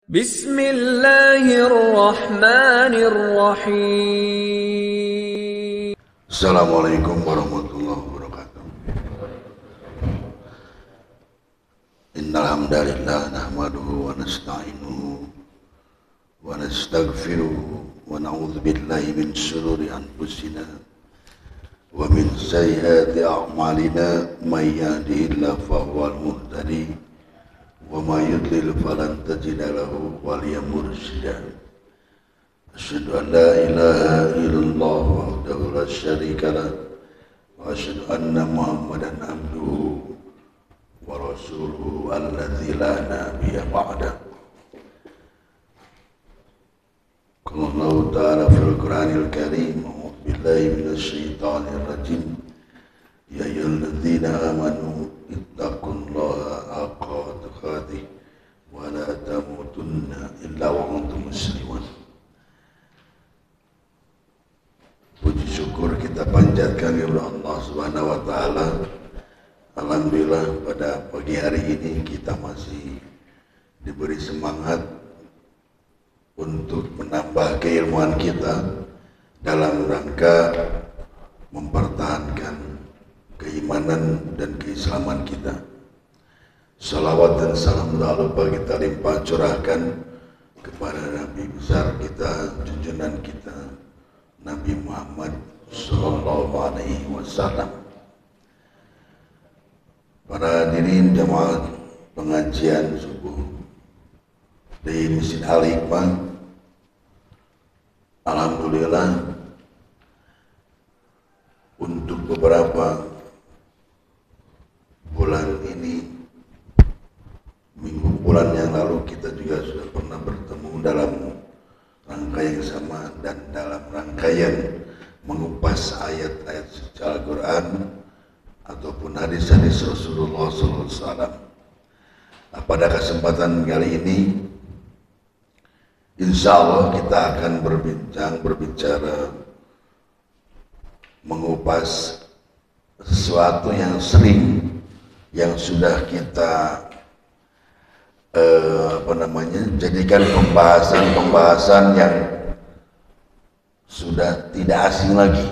Bismillahirrahmanirrahim. Assalamualaikum warahmatullahi wabarakatuh. Innal hamdalillah nahmaduhu wa nasta'inuhu wa nastaghfiruhu wa na'udzu billahi min shururi anfusina wa min sayyiati a'malina may yahdihillahu fahuwal muhtadi wa may yudlil falan tajida lahu waliyyan mursyida. Asyhadu an la ilaha illallah wahdahu la syarika lah wa asyhadu anna Muhammadan abduhu wa rasuluhu alladzi la nabiyya ba'da. Qala Allah ta'ala fil Qur'anil Karim, a'udzu billahi minasy syaithanir rajim. Ya ayyuhalladzina amanu ittaqullaha haqqa tuqatih wa la tamutunna illa wa antum muslimun. Puji syukur kita panjatkan kepada Allah Subhanahu wa taala. Alhamdulillah pada pagi hari ini kita masih diberi semangat untuk menambah keilmuan kita dalam rangka mempertahankan keimanan dan keislaman kita. Salawat dan salam tak lupa kita limpah curahkan kepada Nabi besar kita, junjungan kita, Nabi Muhammad sallallahu alaihi wasallam. Para hadirin jemaah pengajian subuh di Masjid Al-Hikmah, alhamdulillah untuk beberapa bulan ini, bulan yang lalu kita juga sudah pernah bertemu dalam rangka yang sama dan dalam rangkaian mengupas ayat-ayat suci Al-Quran ataupun hadis-hadis Rasulullah SAW. Pada kesempatan kali ini, insya Allah kita akan berbicara mengupas sesuatu yang sering, yang sudah kita jadikan pembahasan yang sudah tidak asing lagi,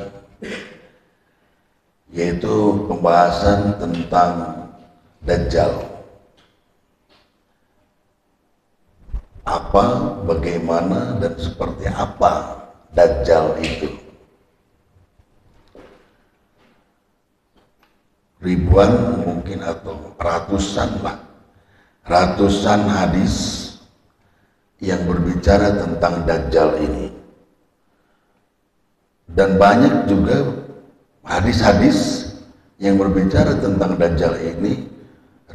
yaitu pembahasan tentang Dajjal. Apa, bagaimana, dan seperti apa Dajjal itu. Ribuan mungkin atau ratusan hadis yang berbicara tentang Dajjal ini. Dan banyak juga hadis-hadis yang berbicara tentang Dajjal ini,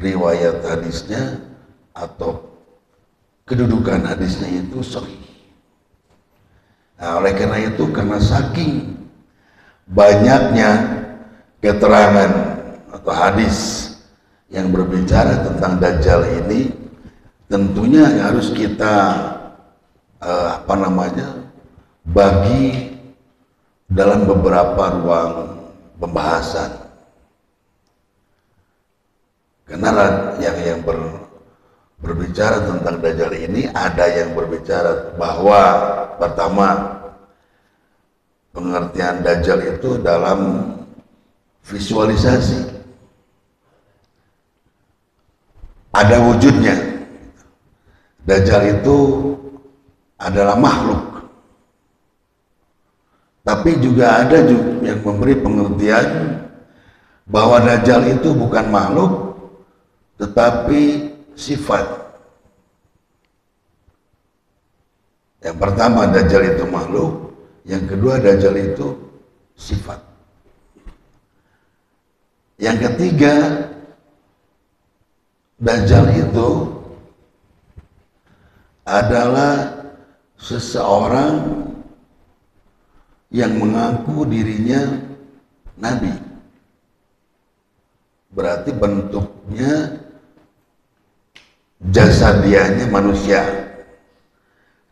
riwayat hadisnya atau kedudukan hadisnya itu sahih. Nah, oleh karena itu, karena saking banyaknya keterangan atau hadis yang berbicara tentang Dajjal ini, tentunya harus kita bagi dalam beberapa ruang pembahasan. Karena yang berbicara tentang Dajjal ini, ada yang berbicara bahwa pertama, pengertian Dajjal itu dalam visualisasi, ada wujudnya. Dajjal itu adalah makhluk. Tapi juga ada yang memberi pengertian bahwa Dajjal itu bukan makhluk, tetapi sifat. Yang pertama, Dajjal itu makhluk. Yang kedua, Dajjal itu sifat. Yang ketiga, Dajjal itu adalah seseorang yang mengaku dirinya nabi. Berarti bentuknya, jasadiannya manusia.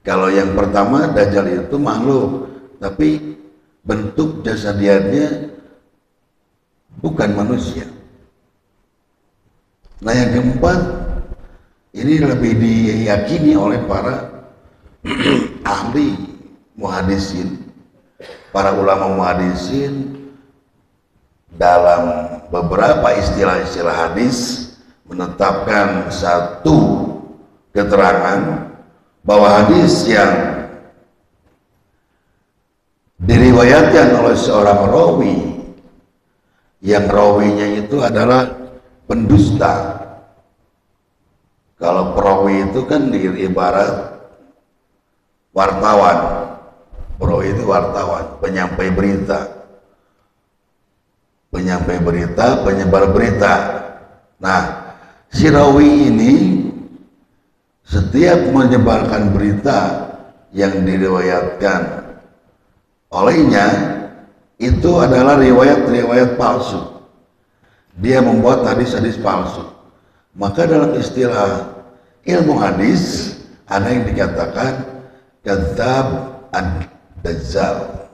Kalau yang pertama, Dajjal itu makhluk, tapi bentuk jasadiannya bukan manusia. Nah, yang keempat, ini lebih diyakini oleh para ahli muhadisin, para ulama muhadisin dalam beberapa istilah-istilah hadis menetapkan satu keterangan bahwa hadis yang diriwayatkan oleh seorang rawi yang rawinya itu adalah pendusta. Kalau perawi itu kan ibarat wartawan. Perawi itu wartawan, penyampai berita. Penyampai berita, penyebar berita. Nah, si rawi ini setiap menyebarkan berita yang diriwayatkan olehnya itu adalah riwayat-riwayat palsu. Dia membuat hadis-hadis palsu. Maka dalam istilah ilmu hadis ada yang dikatakan kadzdzab ad-dazzal.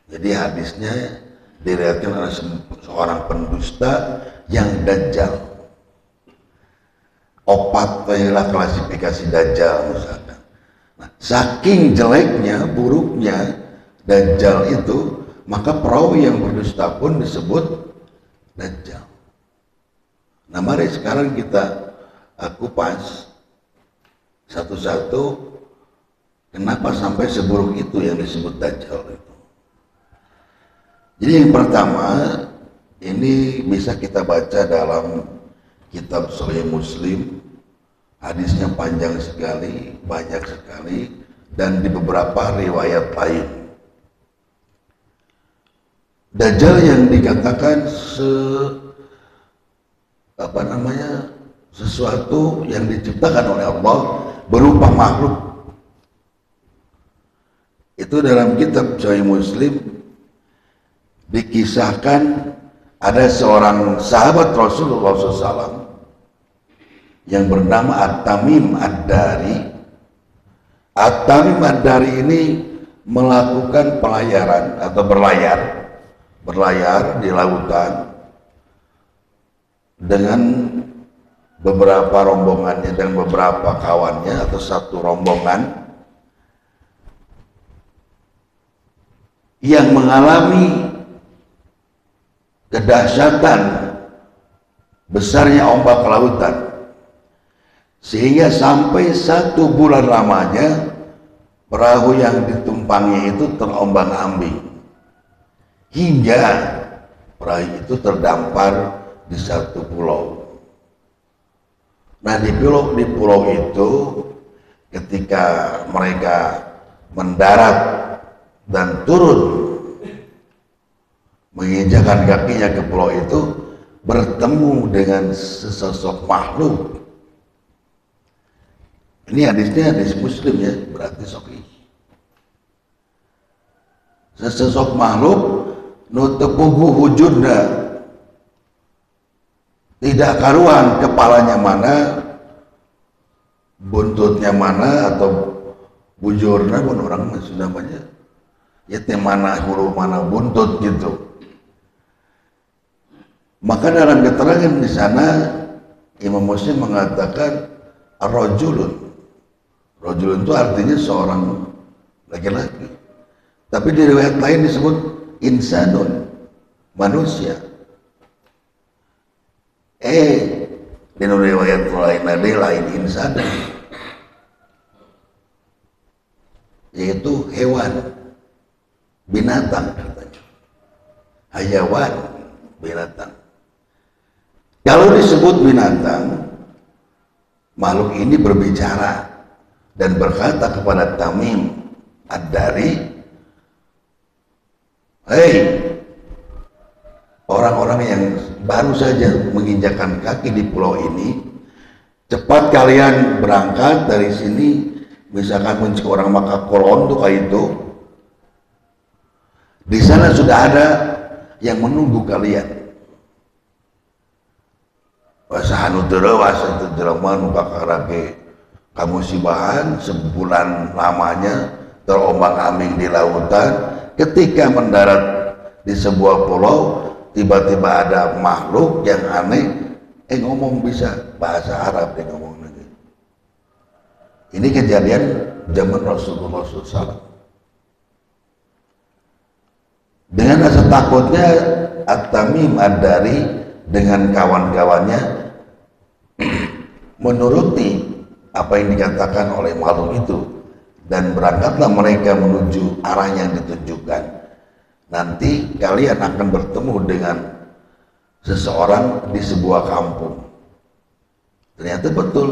Jadi hadisnya diriwayatkan oleh seorang pendusta yang dajjal. Opat adalah klasifikasi dajjal misalkan. Nah, saking jeleknya, buruknya dajjal itu, maka perawi yang berdusta pun disebut dajjal. Nah, mari sekarang kita kupas satu-satu kenapa sampai seburuk itu yang disebut dajjal itu. Jadi yang pertama, ini bisa kita baca dalam kitab Sahih Muslim, hadisnya panjang sekali, banyak sekali, dan di beberapa riwayat lain. Dajjal yang dikatakan sesuatu yang diciptakan oleh Allah berupa makhluk. Itu dalam kitab Sahih Muslim dikisahkan ada seorang sahabat Rasulullah SAW yang bernama At-Tamim Ad-Dari. At-Tamim Ad-Dari ini melakukan pelayaran atau berlayar di lautan dengan beberapa rombongannya dan beberapa kawannya atau satu rombongan yang mengalami kedahsyatan besarnya ombak lautan sehingga sampai 1 bulan lamanya perahu yang ditumpangi itu terombang-ambing hingga perahu itu terdampar di satu pulau. Nah, di pulau itu ketika mereka mendarat dan turun menginjakkan kakinya ke pulau itu, bertemu dengan sesosok makhluk. Ini hadisnya hadis Muslim ya, berarti sahih. Sesosok makhluk nutepuhu wujudna, tidak karuan kepalanya mana, buntutnya mana, atau bujurna pun orang masih namanya ya, mana hulu mana buntut gitu. Maka dalam keterangan di sana Imam Muslim mengatakan rajulun. Rajulun itu artinya seorang laki-laki. Tapi di riwayat lain disebut insanun, manusia. Di riwayat lain ada lain insan, yaitu hewan, binatang katanya. Hayawan, binatang. Kalau disebut binatang, makhluk ini berbicara dan berkata kepada Tamim Ad-Dari, "Hei, orang-orang yang baru saja menginjakkan kaki di pulau ini, cepat kalian berangkat dari sini, misalkan mencari orang Makakolon tuh kayak itu. Di sana sudah ada yang menunggu kalian. Wasahanu terawas itu jelaman kakarake kamu sibahan sebulan lamanya terombang-ambing di lautan. Ketika mendarat di sebuah pulau, tiba-tiba ada makhluk yang aneh ngomong bisa bahasa Arab dia ngomong lagi. Ini kejadian zaman Rasulullah SAW. Dengan rasa takutnya At-Tamim Ad-Dari dengan kawan-kawannya menuruti apa yang dikatakan oleh makhluk itu, dan berangkatlah mereka menuju arah yang ditunjukkan. Nanti kalian akan bertemu dengan seseorang di sebuah kampung. Ternyata betul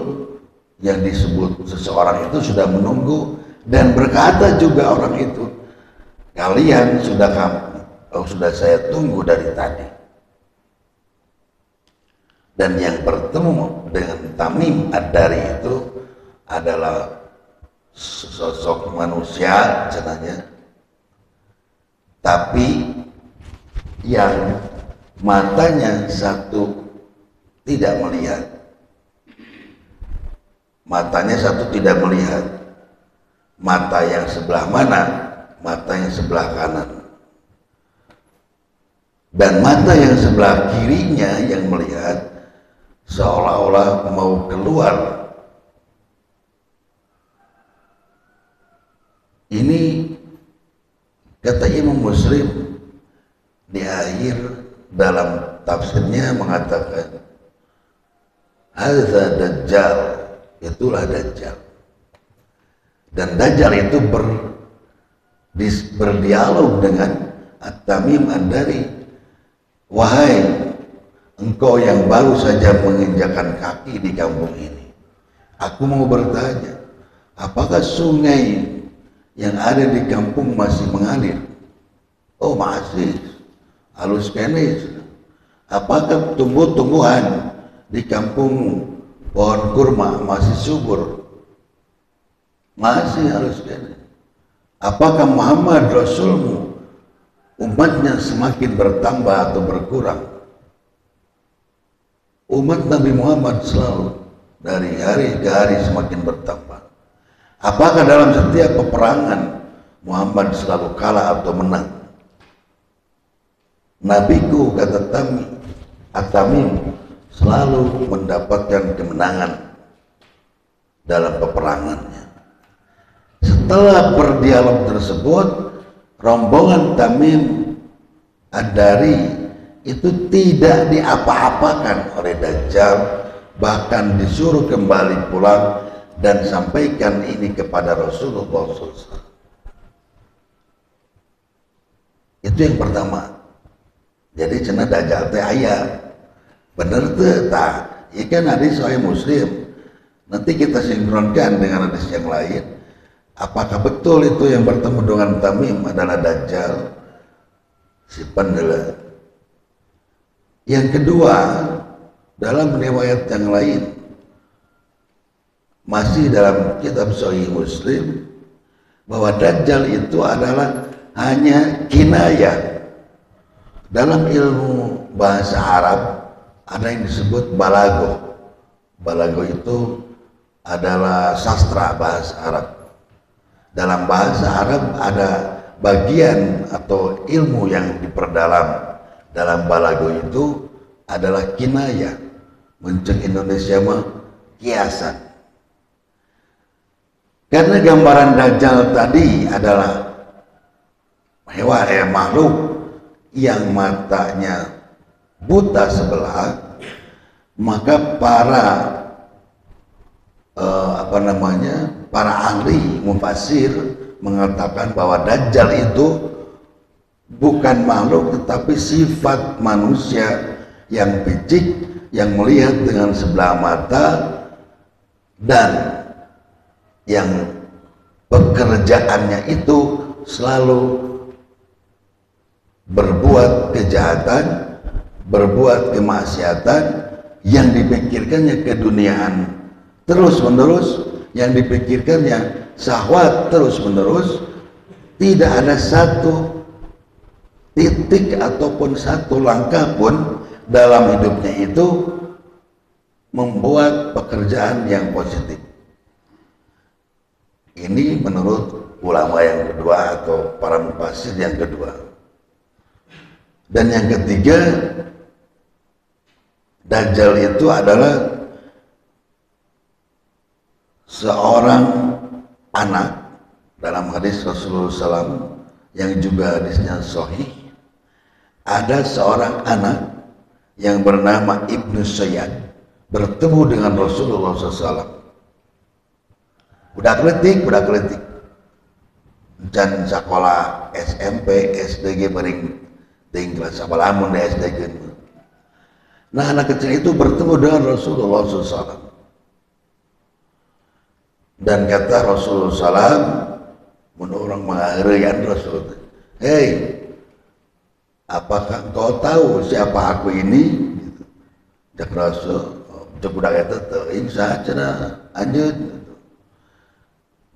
yang disebut seseorang itu sudah menunggu, dan berkata juga orang itu, kalian sudah saya tunggu dari tadi. Dan yang bertemu dengan Tamim Ad-Dari itu adalah sosok manusia cenanya, tapi yang matanya satu tidak melihat. Matanya satu tidak melihat. Mata yang sebelah mana? Mata yang sebelah kanan. Dan mata yang sebelah kirinya yang melihat seolah-olah mau keluar. Ini kata Imam Muslim di akhir dalam tafsirnya mengatakan, hadza Dajjal, itulah Dajjal. Dan Dajjal itu berdialog dengan At-Tamim Ad-Dari. Wahai engkau yang baru saja menginjakan kaki di kampung ini, aku mau bertanya, apakah sungai yang ada di kampung masih mengalir? Oh masih, halus kenis. Apakah tumbuh-tumbuhan di kampung pohon kurma masih subur? Masih halus kenis. Apakah Muhammad Rasulmu umatnya semakin bertambah atau berkurang? Umat Nabi Muhammad selalu dari hari ke hari semakin bertambah. Apakah dalam setiap peperangan Muhammad selalu kalah atau menang? Nabiku, kata At-Tamim, selalu mendapatkan kemenangan dalam peperangannya. Setelah berdialog tersebut, rombongan Tamim Ad-Dari itu tidak diapa-apakan oleh Dajjal, bahkan disuruh kembali pulang dan sampaikan ini kepada Rasulullah SAW. Itu yang pertama. Jadi cenah Dajjal teh aya. Bener teh tah? Ikan hadis Sahih Muslim. Nanti kita sinkronkan dengan hadis yang lain. Apakah betul itu yang bertemu dengan Tamim adalah Dajjal? Si pendelah. Yang kedua, dalam riwayat yang lain, masih dalam kitab Sahih Muslim, bahwa Dajjal itu adalah hanya kinayah. Dalam ilmu bahasa Arab ada yang disebut balago. Balago itu adalah sastra bahasa Arab. Dalam bahasa Arab ada bagian atau ilmu yang diperdalam. Dalam balago itu adalah kinayah, mencek Indonesia mah kiasan. Karena gambaran Dajjal tadi adalah hewan makhluk yang matanya buta sebelah, maka para ahli mufassir mengatakan bahwa Dajjal itu bukan makhluk tetapi sifat manusia yang picik, yang melihat dengan sebelah mata, dan yang pekerjaannya itu selalu berbuat kejahatan, berbuat kemaksiatan, yang dipikirkannya keduniaan terus menerus, yang dipikirkannya syahwat terus menerus. Tidak ada satu titik ataupun satu langkah pun dalam hidupnya itu membuat pekerjaan yang positif. Ini menurut ulama yang kedua atau para mufassir yang kedua. Dan yang ketiga, Dajjal itu adalah seorang anak dalam hadis Rasulullah SAW yang juga hadisnya sahih. Ada seorang anak yang bernama Ibnu Sayyad bertemu dengan Rasulullah SAW. Budak letik dan sekolah SMP, SDG bering tinggal sabalamun di SDG. Nah, anak kecil itu bertemu dengan Rasulullah SAW dan kata Rasulullah SAW, menurut mengharayan Rasul, hei, apakah kau tahu siapa aku ini? Jak Rasul, jak budak itu teuing saja anjeun.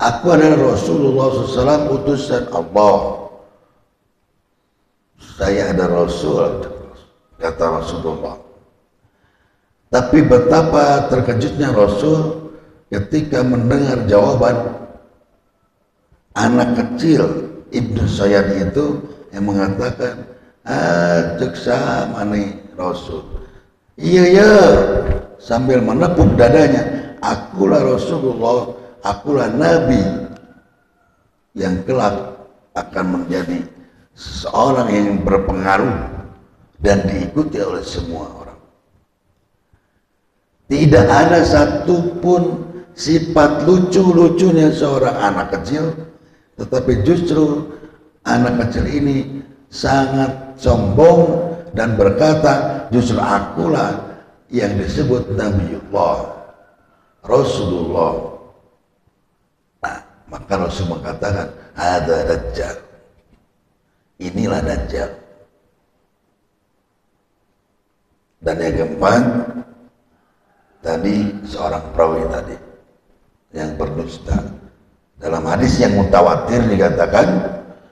Aku adalah Rasulullah SAW, utusan Allah. Saya ada Rasul, kata Rasulullah. Tapi betapa terkejutnya Rasul ketika mendengar jawaban anak kecil Ibnu Sayyad itu yang mengatakan, cek sama nih Rasul. Iya, sambil menepuk dadanya, akulah Rasulullah, akulah Nabi yang kelak akan menjadi seorang yang berpengaruh dan diikuti oleh semua orang. Tidak ada satupun sifat lucu-lucunya seorang anak kecil, tetapi justru anak kecil ini sangat sombong dan berkata, justru akulah yang disebut Nabiullah, Rasulullah. Nah, maka Rasul mengatakan, ada Dajjal. Inilah Dajjal. Dan yang keempat, tadi seorang perawi tadi yang berdusta. Dalam hadis yang mutawatir dikatakan,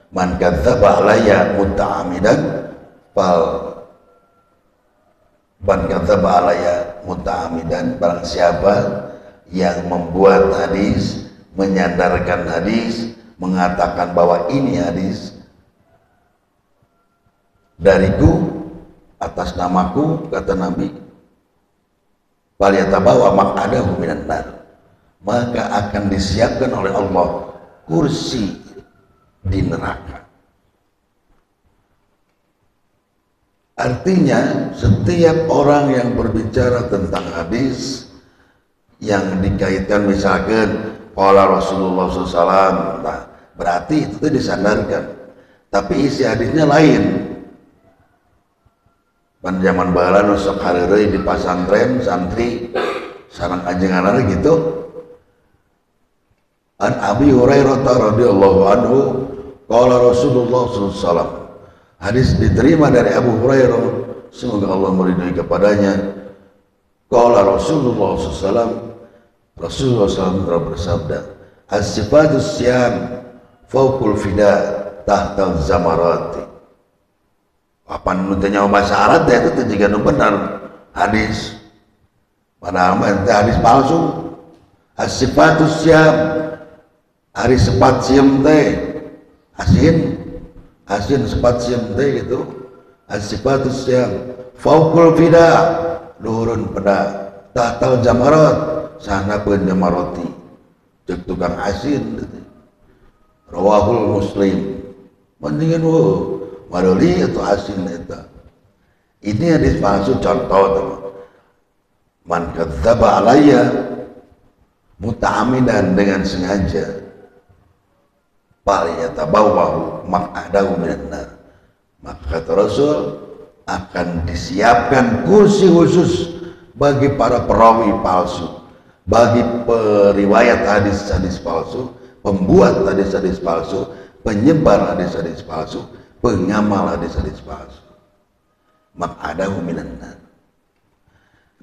man kadzdzaba alayya muta'ammidan barang siapa yang membuat hadis, menyandarkan hadis, mengatakan bahwa ini hadis dariku atas namaku, kata Nabi, falyatabawa maq'adahu minan nar, maka akan disiapkan oleh Allah kursi di neraka. Artinya setiap orang yang berbicara tentang hadis yang dikaitkan misalkan qala Rasulullah SAW, nah, berarti itu disandarkan, tapi isi hadisnya lain. Pada zaman baheula nu sok hareureuy di pasantren santri sareng ajenganna gitu. An Abi Hurairah radhiyallahu anhu qala Rasulullah SAW, hadis diterima dari Abu Hurairah, semoga Allah meridhai kepadanya. Qala Rasulullah SAW, Rasulullah SAW telah bersabda, as-sifatus siyam fawqul fida tahta zamarati. Kapan nutanya bahasa Arab itu juga benar hadis, padahal itu hadis palsu. As-sifatus siyam, hari sepat siam teh asin sepat siam teh gitu. As-sifatus siyam fawqul fida, luhurun peda, tahtal jamarat, sana pun jamarati, cek tukang asin gitu. Rawahul Muslim. Mendingan madoli atau asin itu. Ini hadis palsu contoh teman. Man kadzdzaba alayya muta'ammidan, dengan sengaja, falyatabawahu maq'adahu minan nar, maka kata Rasul akan disiapkan kursi khusus bagi para perawi palsu, bagi periwayat hadis-hadis palsu, pembuat hadis-hadis palsu, penyebar hadis-hadis palsu, pengamal hadis-hadis palsu. Maq'adahu minan nar.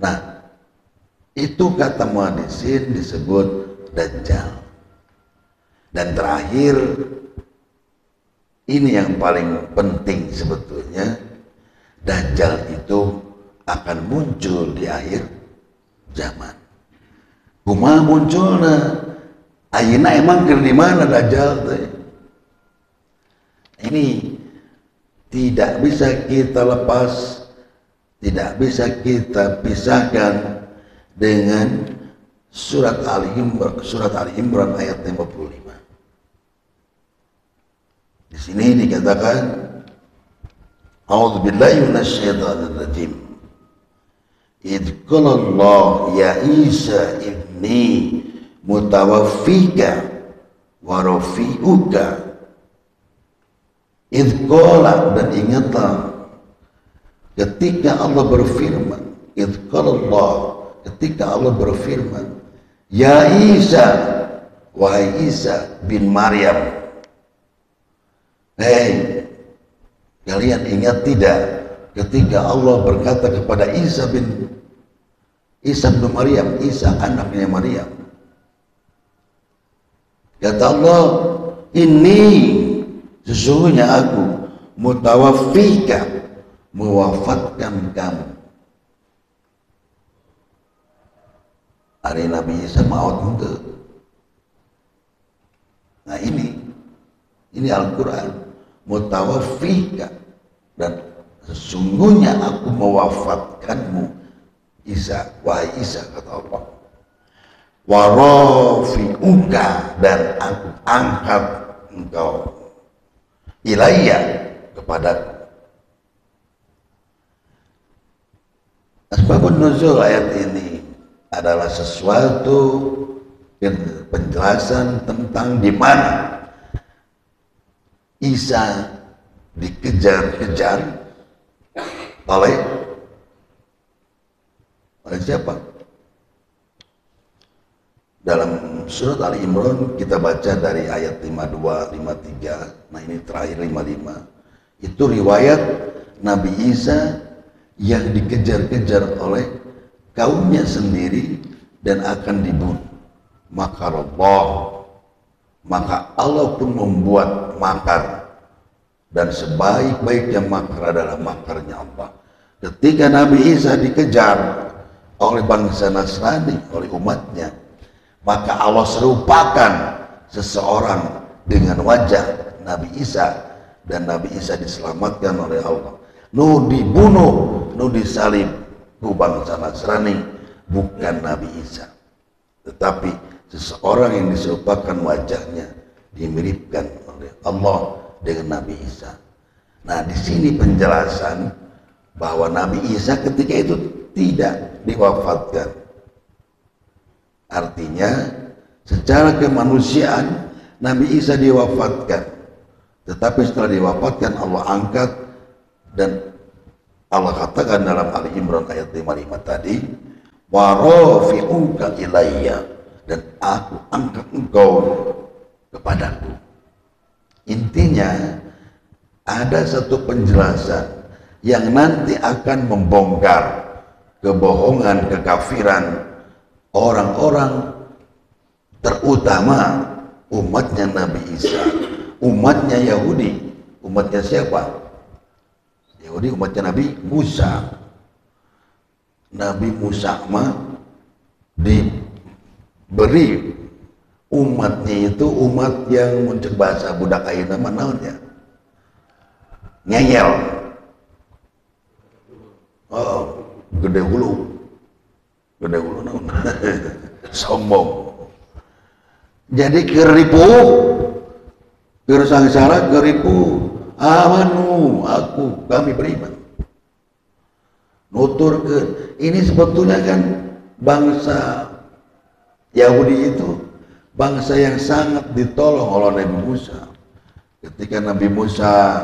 Nah, itu kata muhaddisin disebut Dajjal. Dan terakhir, ini yang paling penting sebetulnya, Dajjal itu akan muncul di akhir zaman. Kumaha munculna? Ayeuna emang keur di mana Dajjal teh? Ini tidak bisa kita lepas, tidak bisa kita pisahkan dengan surat Ali Imran ayat 55. Di sini dikatakan, A'udzubillahi minasyaitonir rajim. Idh qala Allah ya Isa inni mutawaffika wa rafi'uka. Idh qala, dan ingatlah ketika Allah berfirman, idh qala Allah, ketika Allah berfirman, ya Isa, wahai Isa bin Maryam. Hei, kalian ingat tidak ketika Allah berkata kepada Isa bin Maryam, Isa anaknya Maryam, kata Allah, ini sesungguhnya aku mutawaffika, mewafatkan kamu. Hari Nabi Isa maut itu. Nah ini Al-Quran, mutawaffika, dan sesungguhnya aku mewafatkanmu Isa, wahai Isa, kata Allah. Wa rafi'uka, dan aku angkat engkau ilayya, kepadaku. Asbabun nuzul ayat ini adalah sesuatu penjelasan tentang di mana Isa dikejar-kejar oleh siapa? Dalam surat Ali Imran kita baca dari ayat 52, 53, nah ini terakhir 55. Itu riwayat Nabi Isa yang dikejar-kejar oleh kaumnya sendiri dan akan dibunuh. Maka Allah pun membuat makar, dan sebaik-baiknya makar adalah makarnya Allah. Ketika Nabi Isa dikejar oleh bangsa Nasrani, oleh umatnya, maka Allah serupakan seseorang dengan wajah Nabi Isa, dan Nabi Isa diselamatkan oleh Allah. Nu dibunuh, nu disalib ku bangsa Nasrani, bukan Nabi Isa, tetapi seseorang yang diserupakan wajahnya, dimiripkan oleh Allah dengan Nabi Isa. Nah, di sini penjelasan bahwa Nabi Isa ketika itu tidak diwafatkan. Artinya secara kemanusiaan Nabi Isa diwafatkan, tetapi setelah diwafatkan Allah angkat, dan Allah katakan dalam Ali Imran ayat 55 tadi, wa rafi'uka ilayya, dan aku angkat engkau kepadaku. Intinya ada satu penjelasan yang nanti akan membongkar kebohongan, kekafiran orang-orang, terutama umatnya Nabi Isa, umatnya Yahudi. Umatnya siapa? Yahudi, umatnya Nabi Musa. Nabi Musa mah diberi umatnya itu umat yang muncul bahasa budak ayeuna mah naonnya? Ngeyel. Oh, gede hulu naon? Sombong. Jadi keripu, kersangsara keripu. Amanu, kami beriman. Nuturkeun. Ini sebetulnya kan bangsa Yahudi itu bangsa yang sangat ditolong oleh Nabi Musa. Ketika Nabi Musa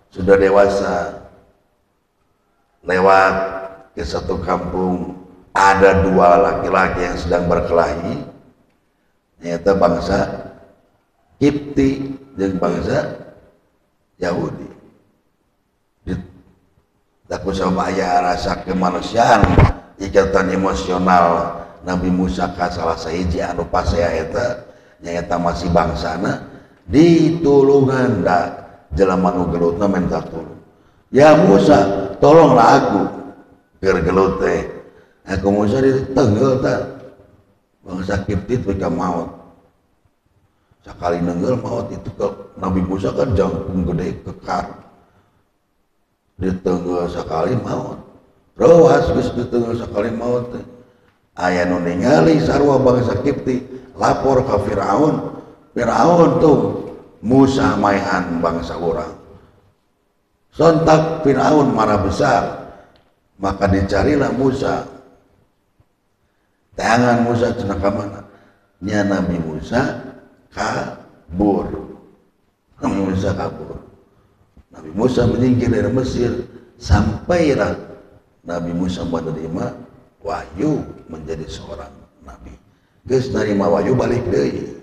sudah dewasa, lewat ke satu kampung, ada dua laki-laki yang sedang berkelahi, ternyata bangsa Kipti dan bangsa Yahudi. Takut sama ayah rasa kemanusiaan, ikatan emosional Nabi Musa ka salah sahiji anu pasea eta nyaeta masih bangsana, ditulungan da jelema nu gelutna minta tulung. Ya Musa, tolonglah aku keur gelut teh. Aku Musa ditenggel ta. Bangsa Kipti teh ka maut. Sekali nenggel maut itu ke Nabi Musa kan jangkung gede kekar. Ditenggel sekali maut. Rawas geus ditengah sakali maut teh. Aya nu ningali sarua bangsa Kipti lapor ka Firaun. Firaun tuh Musa maehan bangsa urang. Sontak Firaun marah besar. Maka dicarilah Musa. Tangan Musa cenah ka mana? Nya Nabi Musa kabur. Nabi Musa kabur. Nabi Musa menyingkir dari Mesir sampailah Nabi Musa menerima wahyu menjadi seorang nabi. Geus narima wahyu balik deui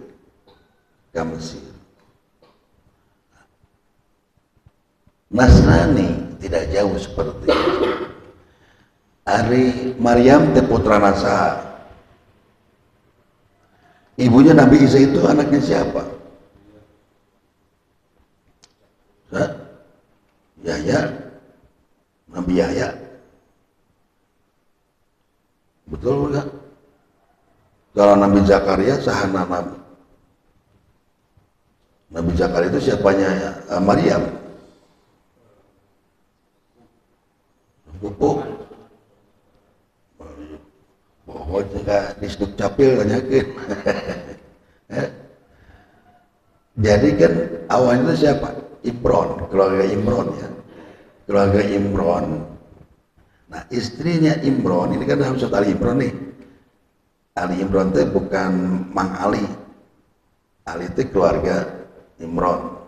ka Mesir. Nasrani tidak jauh seperti itu. Ari Maryam teh putrana saha? Ibunya Nabi Isa itu anaknya siapa? Yahya, Nabi Yahya. Betul enggak? Kalau Nabi Zakaria sahana Nabi. Nabi Zakaria itu siapanya Maryam? Pupuk. Pokoknya enggak disebut capil tanyakin. Jadi kan awalnya itu siapa? Imron, keluarga Imron ya. Keluarga Imron. Nah istrinya Imron, ini kan Hamzat Ali Imron nih. Ali Imron itu bukan Mang Ali. Ali itu keluarga Imron.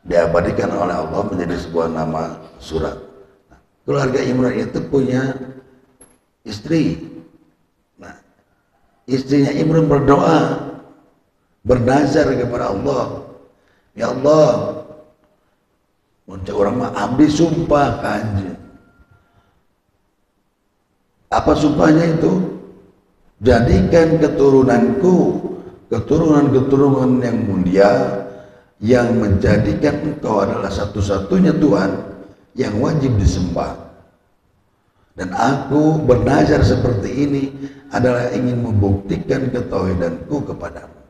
Diabadikan oleh Allah menjadi sebuah nama surat. Nah, keluarga Imron itu punya istri. Nah, istrinya Imron berdoa, bernazar kepada Allah. Ya Allah, muncul orang mah abdi sumpah kanjeng. Apa sumpahnya itu? Jadikan keturunanku keturunan yang mulia yang menjadikan engkau adalah satu-satunya Tuhan yang wajib disembah. Dan aku bernazar seperti ini adalah ingin membuktikan ketauhidanku kepadamu.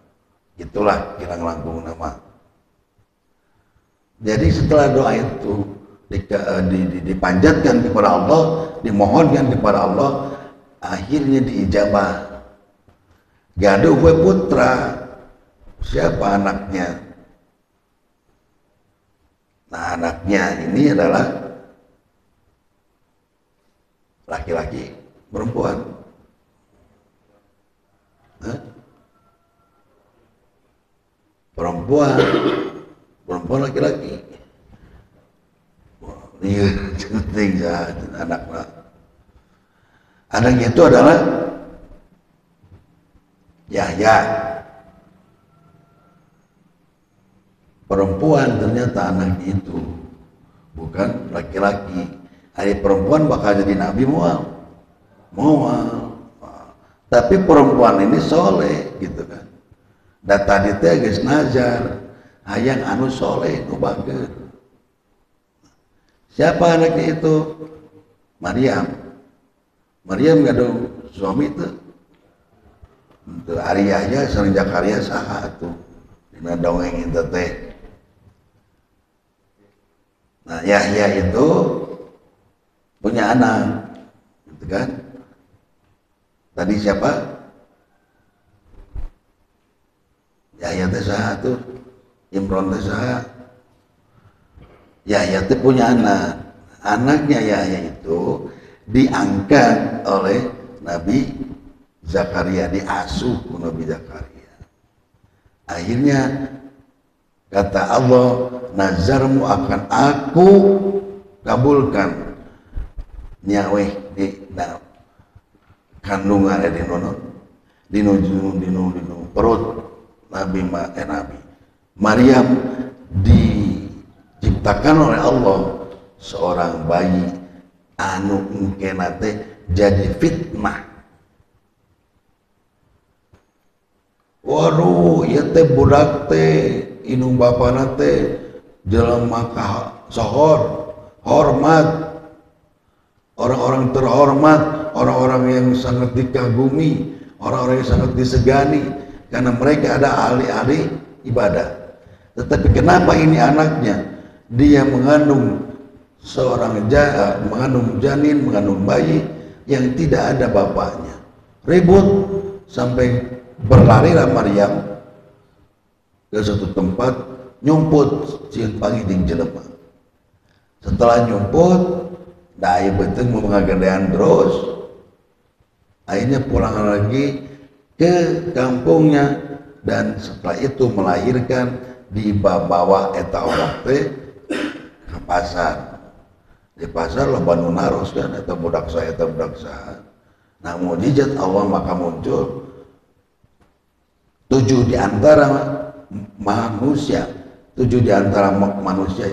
Itulah kilang langkung nama. Jadi setelah doa itu dipanjatkan kepada Allah, dimohonkan kepada Allah, akhirnya diijabah. Gaduh putra, siapa anaknya? Nah anaknya ini adalah laki-laki, perempuan. Perempuan laki-laki. Iya, penting ya anaknya. Anaknya itu adalah Yahya. Perempuan ternyata anaknya itu bukan laki-laki. Hari perempuan bakal jadi nabi mual. Tapi perempuan ini soleh gitu kan. Dan tadi teh geus nazar, hayang anu soleh nu bageut. Siapa anaknya itu? Maryam. Maryam gak ada suami itu. Untuk Ari Yahya sareng Zakaria saha atuh. Dina dongeng itu teh. Nah, Yahya itu punya anak, gitu kan? Tadi siapa? Yahya teh saha tuh? Imron teh saha? Yahya teh punya anak. Anaknya Yahya itu diangkat oleh Nabi Zakaria, diasuh Nabi Zakaria. Akhirnya kata Allah, nazarmu akan aku kabulkan. Nyaweh di kandungan di perut Nabi Maryam diciptakan oleh Allah seorang bayi anu engkena teh jadi fitnah. Waduh, ieu teh budak teh inung bapana teh jelema sohor, hormat, orang-orang terhormat, orang-orang yang sangat dikagumi, orang-orang yang sangat disegani karena mereka ada ahli-ahli ibadah. Tetapi kenapa ini anaknya dia mengandung seorang mengandung janin, mengandung bayi yang tidak ada bapaknya. Ribut sampai berlarilah Maryam ke suatu tempat nyumput cium pagi di jelema. Setelah nyumput, dai beteng mau mengagedean terus. Akhirnya pulang lagi ke kampungnya dan setelah itu melahirkan dibawa eta orang teh ke pasar. Di pasar lo banu naros kan eta budak saya. Nah mukjizat Allah maka muncul 7 di antara manusia, 7 di antara manusia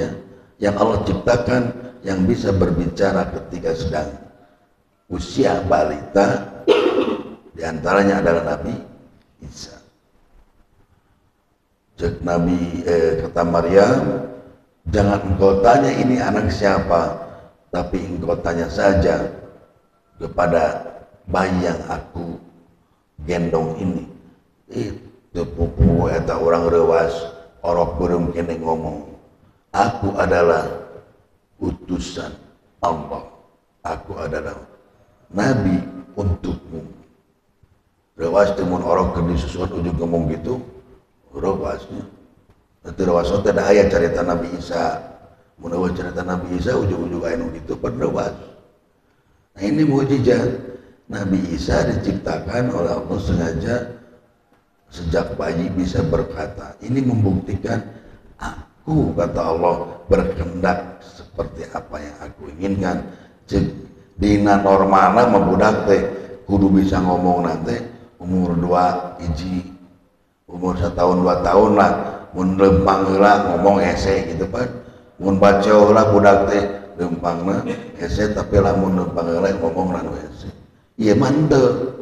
yang Allah ciptakan yang bisa berbicara ketika sedang usia balita. Di antaranya adalah Nabi Isa. Cek Nabi kata Maryam, jangan engkau tanya ini anak siapa, tapi engkau tanya saja kepada bayi yang aku gendong ini. Itu pupu eta orang rewas orok burung kene ngomong, aku adalah utusan Allah, aku adalah nabi untukmu. Rewas temun orok ke disusun ujung ngomong gitu, rewasnya. Nanti rewas itu ada ayat cerita Nabi Isa, menawa cerita Nabi Isa ujung-ujung ayat gitu pada rewas. Nah ini mukjizat Nabi Isa diciptakan oleh Allah sengaja sejak bayi bisa berkata. Ini membuktikan aku kata Allah berkehendak seperti apa yang aku inginkan. Dina normalna membudak teh kudu bisa ngomong nanti umur 2 hiji umur 1 tahun 2 tahun lah mun lempang heula ngomong hese gitu kan mun baca heula budak teh lempangna hese tapi lamun lempang heula ngomong ranu hese ieu mah henteu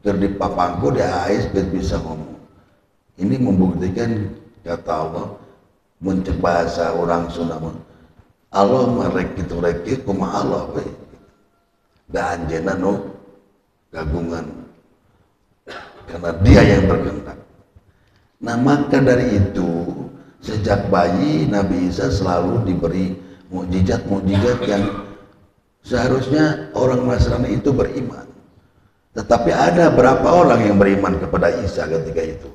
keur dipapangku di ais bisa ngomong. Ini membuktikan kata Allah muncul bahasa orang Sunda Allah merek itu reki kumaha Allah we da anjeunna nu gagungan karena dia yang berkehendak. Nah maka dari itu sejak bayi Nabi Isa selalu diberi mukjizat-mukjizat yang seharusnya orang Nasrani itu beriman. Tetapi ada berapa orang yang beriman kepada Isa ketika itu?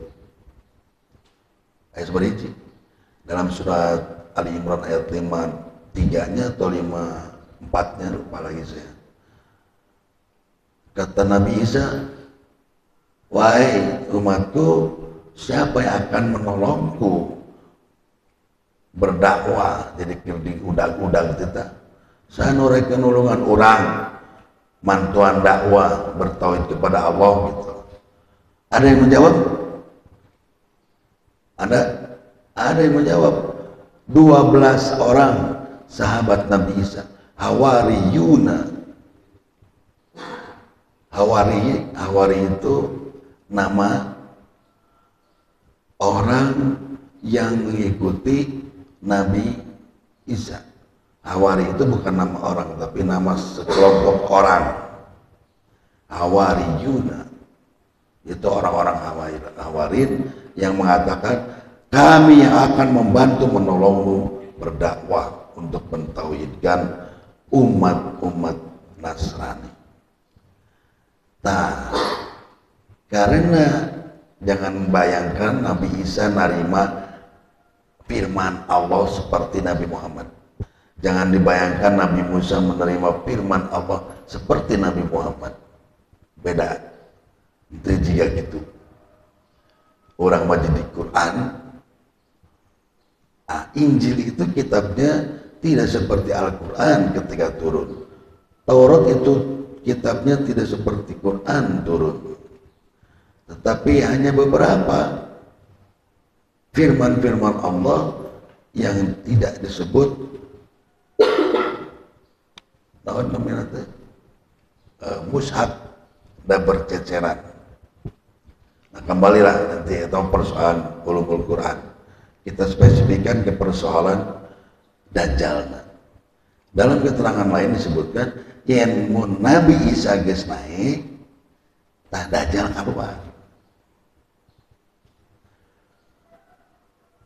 Ayat beriji dalam surat Ali Imran ayat 53-nya atau 54-nya lupa lagi saya. Kata Nabi Isa, wahai umatku, siapa yang akan menolongku berdakwah? Jadi di udang-udang kita sanurekeun nulungan orang mantuan dakwah bertauhid kepada Allah gitu. Ada yang menjawab? Ada yang menjawab. 12 orang sahabat Nabi Isa, Hawariyuna. Hawari itu nama orang yang mengikuti Nabi Isa. Hawari itu bukan nama orang tapi nama sekelompok orang. Hawariyuna itu orang-orang Hawarin yang mengatakan kami yang akan membantu menolongmu berdakwah untuk mentauhidkan umat-umat Nasrani. Nah, karena jangan bayangkan Nabi Isa narima firman Allah seperti Nabi Muhammad. Jangan dibayangkan Nabi Musa menerima firman Allah seperti Nabi Muhammad. Beda. Itu juga gitu. Orang majid di Quran, Injil itu kitabnya tidak seperti Al-Quran ketika turun. Taurat itu kitabnya tidak seperti Quran turun, tetapi hanya beberapa firman-firman Allah yang tidak disebut tahun namanya mushaf dan berceceran. Nah, kembalilah nanti atau persoalan ulumul Quran kita spesifikkan ke persoalan Dajjal. Dalam keterangan lain disebutkan yen mun Nabi Isa geus naik tah Dajjal keluar.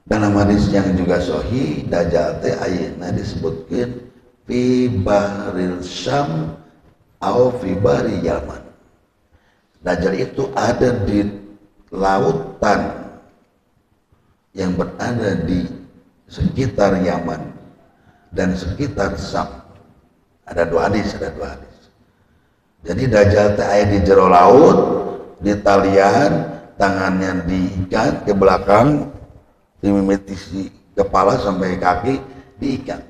Dalam hadis yang juga sahih Dajjal teh ayeuna disebutkeun fi bahril Syam au fi bahri Yaman. Dajjal itu ada di lautan yang berada di sekitar Yaman dan sekitar Syam. Ada dua hadis. Jadi Dajjal teh aya di jero laut, di talian, tangannya diikat ke belakang, dimimiti kepala sampai kaki diikat.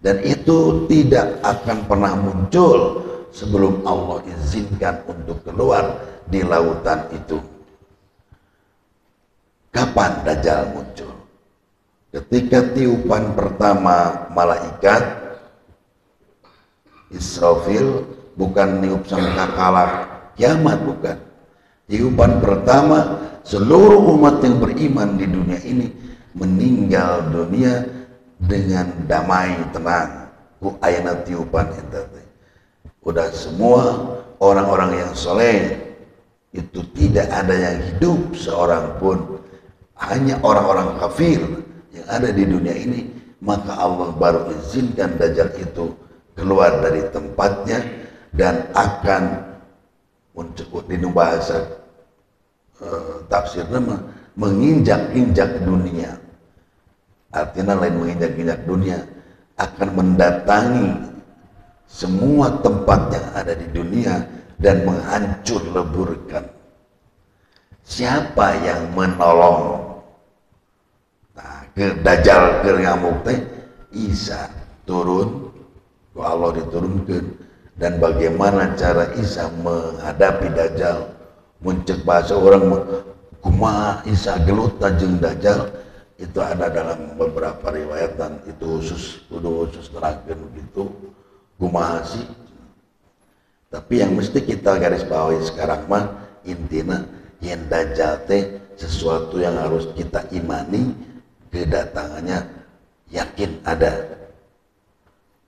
Dan itu tidak akan pernah muncul sebelum Allah izinkan untuk keluar di lautan itu. Kapan Dajjal muncul? Ketika tiupan pertama malaikat Israfil, bukan niup sangkakala kiamat, bukan. Tiupan pertama, seluruh umat yang beriman di dunia ini meninggal dunia dengan damai, tenang. Ku ayana tiupan itu. Udah semua orang-orang yang soleh itu tidak ada yang hidup seorang pun, hanya orang-orang kafir yang ada di dunia ini. Maka Allah baru izinkan Dajjal itu keluar dari tempatnya dan akan muncul di bahasa tafsir nama menginjak-injak dunia. Artinya lain menginjak-injak dunia, akan mendatangi semua tempat yang ada di dunia dan menghancur leburkan. Siapa yang menolong? Nah, ke Dajjal ke ngamuk teh Isa turun, Allah diturunkan, dan bagaimana cara Isa menghadapi Dajjal, muncul bahasa orang kumaha Isa gelut jeung Dajjal, itu ada dalam beberapa riwayat dan itu khusus terangkan begitu kumaha sih. Tapi yang mesti kita garis bawahi sekarang mah intina yang Dajjal teh sesuatu yang harus kita imani kedatangannya, yakin ada.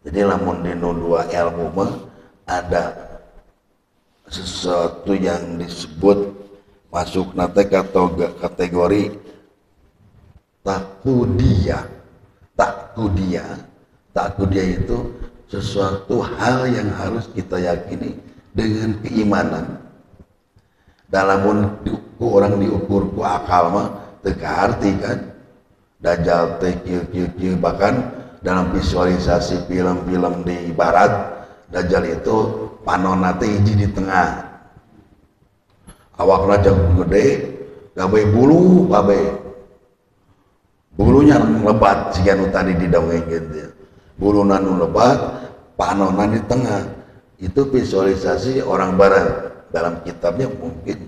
Jadi lamun dinu dua ilmu mah ada sesuatu yang disebut masuk nate kategori takudiyah. Takudiyah itu sesuatu hal yang harus kita yakini dengan keimanan. Dalam orang diukur ku akal mah teu kaharti kan. Dajjal teh kieu bahkan dalam visualisasi film-film di barat, Dajjal itu panonna teh hiji di tengah. Awakna jang gede, gawe bulu, bulunya lebat siga nu tadi didongengkeun teh. Buluna nu lebat, panonna di tengah. Itu visualisasi orang barat. Dalam kitabnya mungkin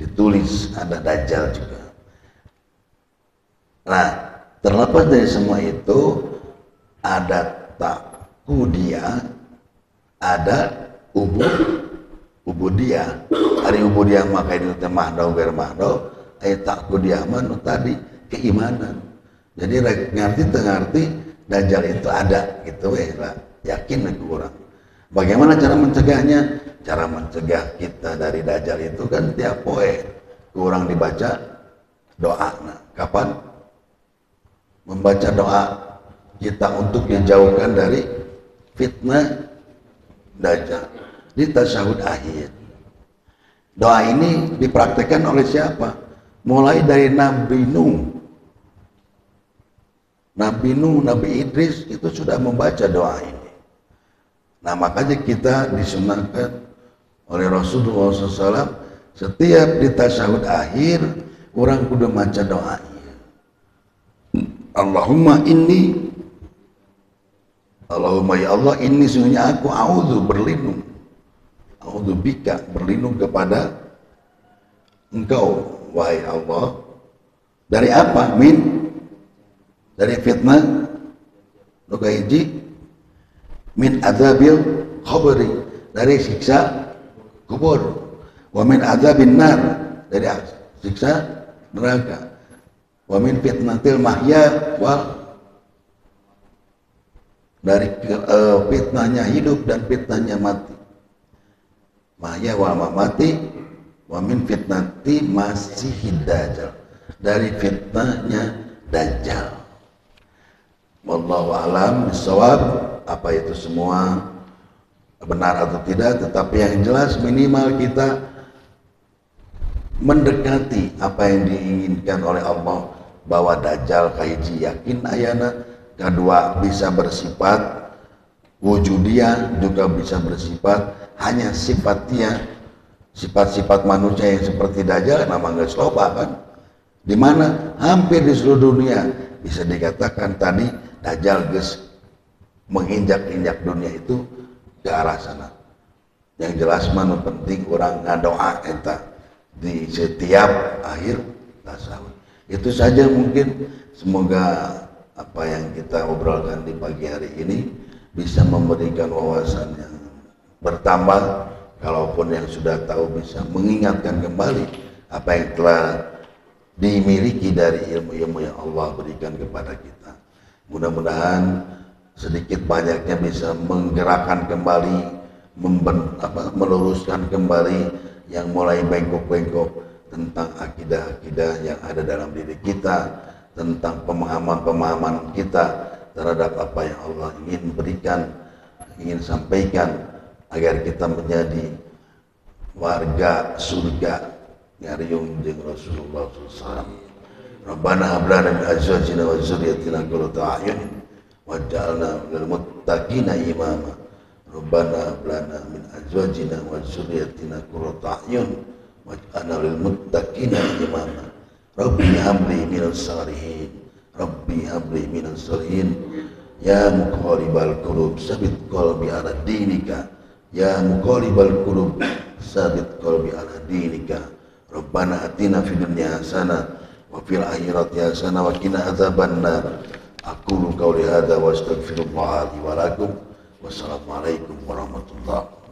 ditulis ada Dajjal juga. Nah, terlepas dari semua itu, ada takudiyah, ada ubudiyah. Hari ubudiyah maka itu mahdo bermahdo, takudiyah mah tadi keimanan. Jadi ngerti Dajjal itu ada gitu lah, yakin aku orang. Bagaimana cara mencegahnya? Cara mencegah kita dari Dajjal itu kan tiap poe kurang dibaca doa. Nah, kapan membaca doa kita untuk dijauhkan dari fitnah Dajjal di tasyahud akhir. Doa ini dipraktekkan oleh siapa? Mulai dari Nabi Nuh, Nabi Idris itu sudah membaca doa ini. Nah, makanya kita disunahkan oleh Rasulullah SAW setiap di tasyahud akhir orang kudu maca doa ini. Allahumma ya Allah, ini sungguhnya aku berlindung bika, berlindung kepada engkau wahai Allah, dari apa? Dari fitnah hiji, min adzabil qabri, dari siksa kubur, wa min adzabin nar, dari siksa neraka, wa min fitnatil mahya wal, dari fitnahnya hidup dan fitnahnya mati. Mahya wal mamati, wa min fitnati masihid dajjal, dari fitnahnya Dajjal. Wallahu a'lam bishawab. Apa itu semua benar atau tidak, tetapi yang jelas minimal kita mendekati apa yang diinginkan oleh Allah, bahwa Dajjal kahiji yakin ayana, kedua bisa bersifat wujudiyah, juga bisa bersifat hanya sifatnya, sifat-sifat manusia yang seperti Dajjal nama nggak loba kan, dimana hampir di seluruh dunia bisa dikatakan tadi Dajjal geus menginjak-injak dunia itu ke arah sana. Yang jelas mana penting orang ngadoa eta di setiap akhir tasawuf. Itu saja mungkin, semoga apa yang kita obrolkan di pagi hari ini bisa memberikan wawasan yang bertambah, kalaupun yang sudah tahu bisa mengingatkan kembali apa yang telah dimiliki dari ilmu-ilmu yang Allah berikan kepada kita. Mudah-mudahan sedikit banyaknya bisa menggerakkan kembali, meluruskan kembali yang mulai bengkok-bengkok tentang akidah-akidah yang ada dalam diri kita, tentang pemahaman-pemahaman kita terhadap apa yang Allah ingin berikan, ingin sampaikan, agar kita menjadi warga surga ngariung jeung Rasulullah SAW. Rabbana hab lana min azwajina wa dzurriyyatina qurrata a'yun waj'alna lil muttaqina imama. Rabbana hab lana min azwajina wa dzurriyyatina qurrata a'yun waj'alna lil muttaqina imama. Rabbi habli minas salihin, Rabbi habli minas salihin. Ya muqallibal qulub sabit qalbi ala dinika, ya muqallibal qulub sabit qalbi ala dinika. Rabbana atina fid dunya hasanah wa fil akhirati hasanah wa qina adzabannar. Aqulu qawli hadza wa astaghfirullah li wa lakum. Wassalamualaikum warahmatullahi wabarakatuh.